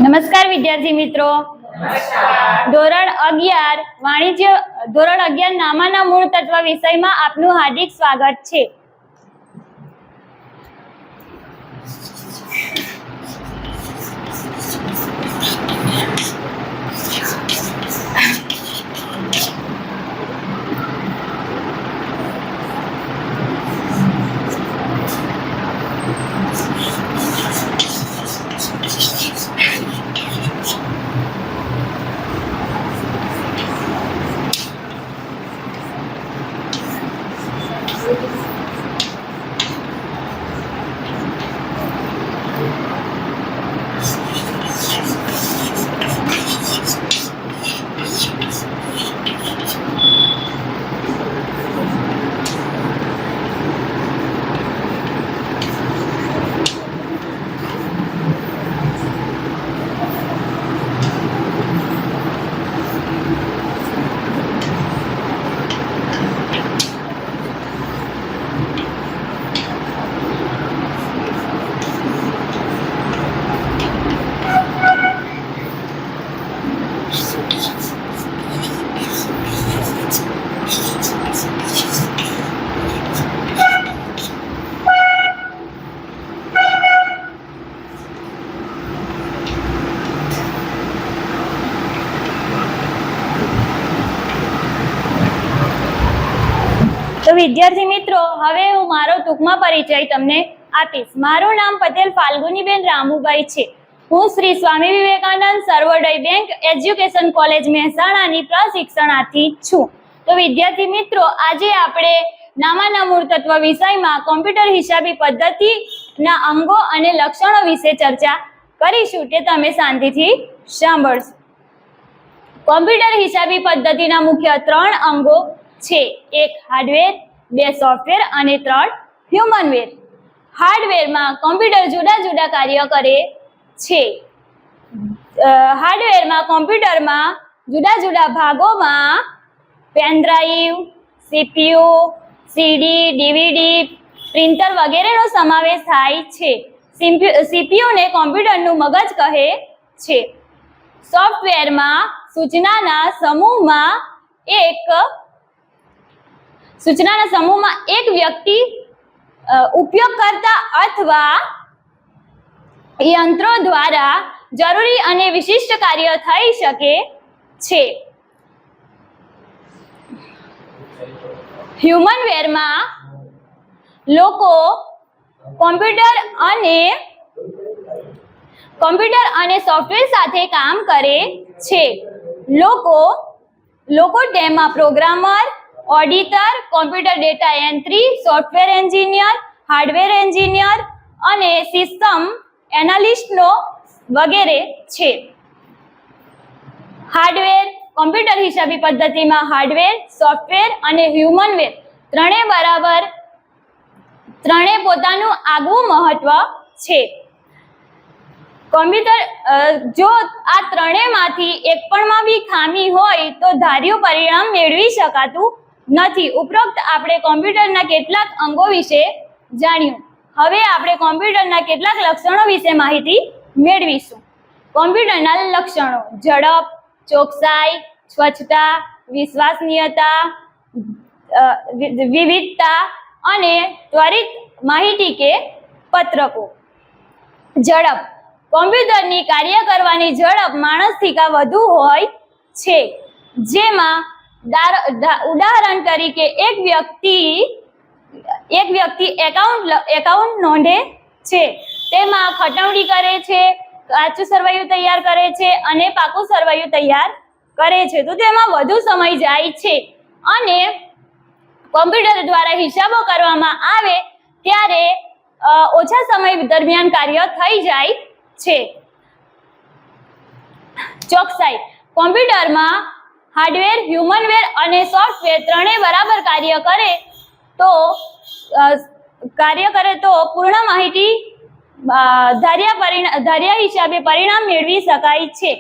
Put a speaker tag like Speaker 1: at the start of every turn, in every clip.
Speaker 1: નમસ્કાર વિદ્યાર્થી મિત્રો. ધોરણ 11 વાણિજ્ય ધોરણ 11 નામાના મૂળ તત્વ વિષયમાં આપનું હાર્દિક સ્વાગત છે. તો વિદ્યાર્થી મિત્રો, હવે હું મારો ટૂંકમાં પરિચય તમને આપીશ. મારું નામ પટેલ ફાલ્ગુનીબેન રામુભાઈ છે. હું શ્રી સ્વામી વિવેકાનંદ સર્વોદય બેંક એજ્યુકેશન કોલેજ મહેસાણાની પ્રશિક્ષણાર્થી છું. તો વિદ્યાર્થી મિત્રો, આજે આપણે નામાના મૂળ તત્વ વિષયમાં કોમ્પ્યુટર હિસાબી પદ્ધતિના અંગો અને લક્ષણો વિશે ચર્ચા કરીશું. તે તમે શાંતિથી સાંભળશો. કોમ્પ્યુટર હિસાબી પદ્ધતિના મુખ્ય 3 અંગો છે. 1 હાર્ડવેર, 2 સોફ્ટવેર અને 3 હ્યુમનવેર. હાર્ડવેરમાં કોમ્પ્યુટર જુદા જુદા કાર્ય કરે છે. હાર્ડવેરમાં કોમ્પ્યુટરમાં જુદા જુદા ભાગોમાં પેન ડ્રાઈવ, સીપીયુ, સીડી, ડીવીડી, પ્રિન્ટર વગેરેનો સમાવેશ થાય છે. સીપીયુને કોમ્પ્યુટરનું મગજ કહે છે. સોફ્ટવેરમાં સૂચનાના સમૂહમાં એક વ્યક્તિ, ઉપયોગકર્તા અથવા યંત્રો દ્વારા જરૂરી અને વિશિષ્ટ કાર્ય થઈ શકે છે. હ્યુમનવેરમાં લોકો કોમ્પ્યુટર અને સોફ્ટવેર સાથે કામ કરે છે. લોકો તેમાં programmer, auditor, computer data entry, software engineer, hardware engineer અને સિસ્ટમ એનાલિસ્ટનો વગેરે છે. હાર્ડવેર કોમ્પ્યુટર હિસાબી પદ્ધતિમાં હાર્ડવેર, સોફ્ટવેર અને હ્યુમનવેર ત્રણે પોતાનું આગવું મહત્વ છે. કોમ્પ્યુટર જો આ ત્રણેયમાંથી એક પણમાં બી ખામી હોય તો ધાર્યું પરિણામ મેળવી શકાતું નથી. ઉપરોક્ત આપણે કોમ્પ્યુટરના કેટલાક અંગો વિશે જાણ્યું. હવે આપણે કોમ્પ્યુટરના કેટલાક લક્ષણો વિશે માહિતી મેળવીશું. કોમ્પ્યુટરના લક્ષણો: ઝડપ, ચોકસાઈ, સ્વચ્છતા, વિશ્વસનીયતા, વિવિધતા અને ત્વરિત માહિતી કે પત્રકો. ઝડપ: કોમ્પ્યુટરની કાર્ય કરવાની ઝડપ માણસથી વધુ હોય છે. જેમાં ઉદાહરણ તરીકે એક વ્યક્તિ એકાઉન્ટ નોંધે છે, તેમાં ખટવણી કરે છે, કાચું સરવૈયું તૈયાર કરે છે અને પાકું સરવૈયું તૈયાર કરે છે, તો તેમાં વધુ સમય જાય છે. અને કોમ્પ્યુટર દ્વારા હિસાબો કરવામાં આવે ત્યારે ઓછા સમય દરમિયાન કાર્ય થઈ જાય છે. ચોકસાઈ: કોમ્પ્યુટરમાં હાર્ડવેર, હ્યુમનવેર અને સોફ્ટવેર ત્રણેય બરાબર કાર્ય કરે તો પૂર્ણ માહિતી ધાર્યા હિસાબે પરિણામ મેળવી શકાય છે.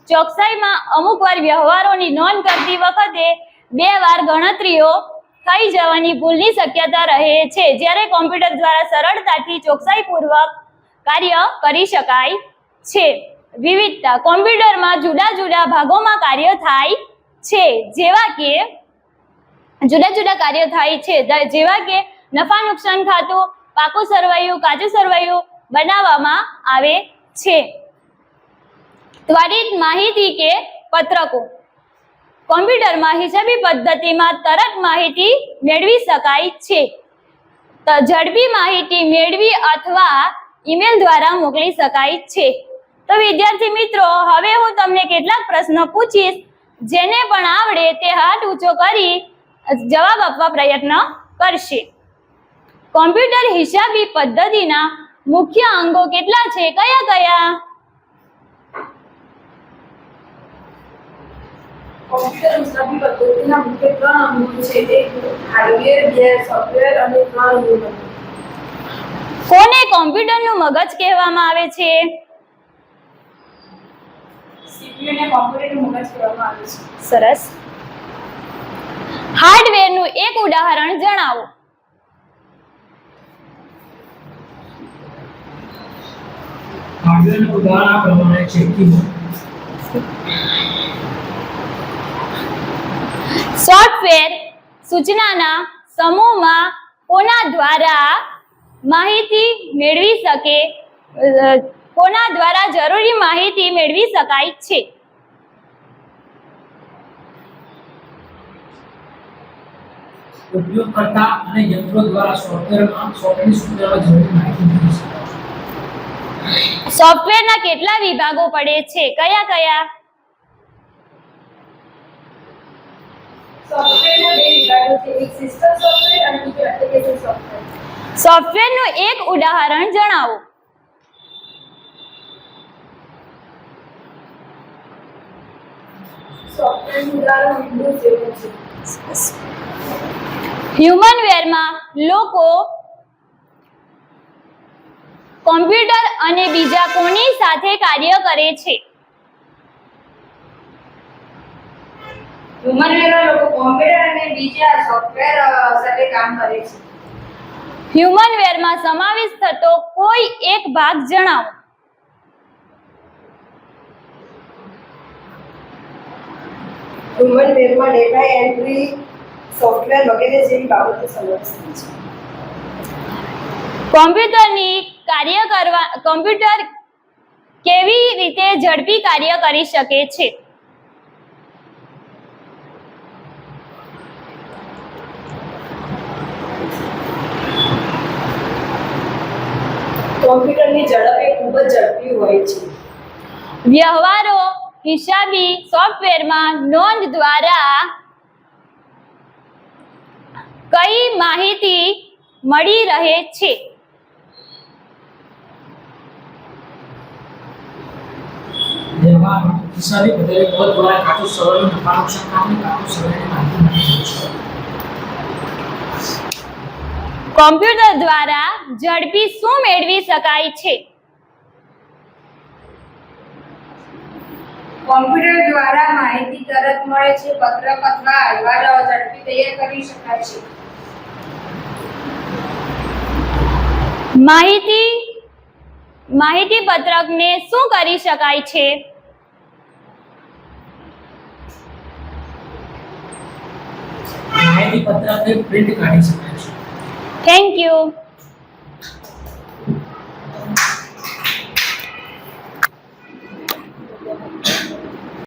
Speaker 1: ચોકસાઈમાં અમુક વાર વ્યવહારોની નોંધ કરતી વખતે 2 વાર ગણતરીઓ થઈ જવાની ભૂલની શક્યતા રહે છે. જ્યારે કોમ્પ્યુટર દ્વારા સરળતાથી ચોકસાઈપૂર્વક કાર્ય કરી શકાય છે. વિવિધતા, કોમ્પ્યુટરમાં જુદા જુદા ભાગોમાં કાર્ય થાય છે, જેવા કે જુદા જુદા કાર્યો થાય છે, જેવા કે નફા નુકસાન ખાતું, પાકું સરવૈયું, કાચું સરવૈયું બનાવવામાં આવે છે. ત્વરિત માહિતી કે પત્રકો, કોમ્પ્યુટરમાં હિસાબી પદ્ધતિમાં તરત માહિતી મેળવી શકાય છે. ઝડપી માહિતી મેળવી અથવા ઈમેલ દ્વારા મોકલી શકાય છે. તો વિદ્યાર્થી મિત્રો, હવે હું તમને કેટલાક પ્રશ્નો પૂછીશ, જેને પણ આવડે તે હાથ ઊંચો કરી જવાબ આપવા પ્રયત્ન કરશે. કોમ્પ્યુટર હિસાબી પદ્ધતિના મુખ્ય અંગો કેટલા છે? કયા કયા?
Speaker 2: કોમ્પ્યુટર હિસાબી પદ્ધતિના મુખ્ય 3 અંગો છે. એક હાર્ડવેર, 2 સોફ્ટવેર અને 3 હ્યુમન.
Speaker 1: કોને કોમ્પ્યુટરનું મગજ કહેવામાં આવે છે?
Speaker 2: સીપીયુ ને કોમ્પ્યુટરનું મગજ કહેવામાં આવે છે.
Speaker 1: સરસ. હાર્ડવેરનું એક ઉદાહરણ જણાવો.
Speaker 3: હાર્ડવેરનું ઉદાહરણ આ પ્રમાણે છે: કીબોર્ડ.
Speaker 1: સોફ્ટવેર સૂચનાના સમૂહમાં કોના દ્વારા માહિતી મેળવી શકે, કોના દ્વારા જરૂરી માહિતી મેળવી શકાય છે?
Speaker 3: ઉપયોગકર્તા અને યંત્રો દ્વારા સોફ્ટવેરની સૂચનામાં જરૂરી માહિતી મેળવી શકાય છે.
Speaker 1: સોફ્ટવેરના કેટલા વિભાગો પડે છે? કયા કયા?
Speaker 2: સોફ્ટવેરના 2 વિભાગો છે. એક સિસ્ટમ સોફ્ટવેર અને બીજો એપ્લિકેશન સોફ્ટવેર.
Speaker 1: સોફ્ટવેરનું એક ઉદાહરણ જણાવો.
Speaker 2: સોફ્ટવેરનું ઉદાહરણ વિન્ડોઝ 7 છે.
Speaker 1: હ્યુમનવેરમાં લોકો કોમ્પ્યુટર અને બીજા કોની સાથે કાર્ય કરે છે?
Speaker 2: હ્યુમનવેરના લોકો કોમ્પ્યુટર અને બીજા સોફ્ટવેર સાથે કામ કરે છે.
Speaker 1: હ્યુમનવેરમાં સમાવેશ થતો કોઈ એક ભાગ જણાવો.
Speaker 2: હ્યુમનવેરમાં ડેટા એન્ટ્રી સોફ્ટવેર વગેરે જેવી બાબતો સમાવેશ થાય છે.
Speaker 1: કોમ્પ્યુટર કેવી રીતે ઝડપી કાર્ય કરી શકે છે?
Speaker 2: કોમ્પ્યુટરની ઝડપ એ ખૂબ જ ઝડપી હોય છે.
Speaker 1: વ્યવહારો હિસાબી સોફ્ટવેરમાં નોંધ દ્વારા કઈ માહિતી મળી રહે છે?
Speaker 3: વ્યવહાર હિસાબી પદ્ધતિ દ્વારા કાચું સરવૈયું, નફા નુકસાન ખાતું, કાચું સરવૈયાની માહિતી મેળવી શકાય છે.
Speaker 1: કોમ્પ્યુટર દ્વારા ઝડપી શું મેળવી શકાય છે?
Speaker 2: કોમ્પ્યુટર દ્વારા માહિતી તરત મળે છે. પત્રક અથવા અહેવાલ ઝડપી તૈયાર કરી શકાય છે.
Speaker 1: માહિતી પત્રકને શું કરી શકાય છે?
Speaker 3: માહિતી પત્રકને પ્રિન્ટ કાઢી શકાય છે.
Speaker 1: Thank you.